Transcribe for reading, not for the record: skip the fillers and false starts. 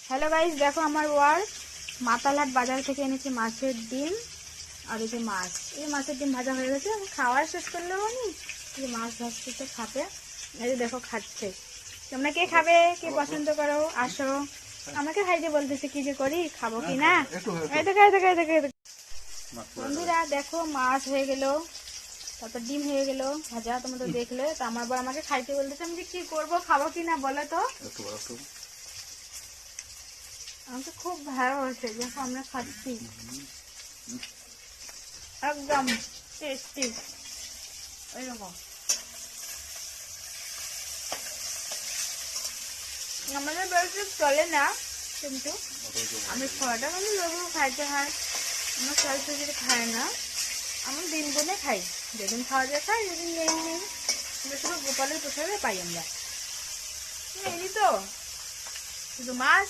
Hello guys, দেখো আমার war Matalhat বাজার থেকে এনেছি মাছের ডিম আর এই যে মাছ। এই মাছের ডিম ভাজা হয়ে গেছে, আমি খাওয়ার শেষ করলেও নি এই মাছ ভাজতে খাবে। এই যে দেখো খাচ্ছে। তোমরা কে খাবে, কে পছন্দ করো আসো। আমাকে খাইতে বলতেছে কি যে করি, খাবো কি না। এই দেখো এই দেখো এই দেখো এই দেখো। বন্ধুরা দেখো মাছ হয়ে গেল, তারপর ডিম হয়ে গেল ভাজা, তোমরা তো দেখলে। তো আমার বর আমাকে খাইতে বলতেছে, আমি যে কি করবো, খাবো কি না বলো তো। আমাকে খুব ভালো হয়েছে, দেখো আমরা খাচ্ছি একদম টেস্টি এরকম। আমাদের বাড়িতে চলে না, কিন্তু আমি খাওয়াটা মানে লোক খাইতে হয়। আমার চালটা যদি খায় না, আমি দিন গুনে খাই। যেদিন খাওয়া যায় খাই, যেদিন নেই। শুধু গোপালের প্রসাদে পাই আমরা। এই তো শুধু মাছ।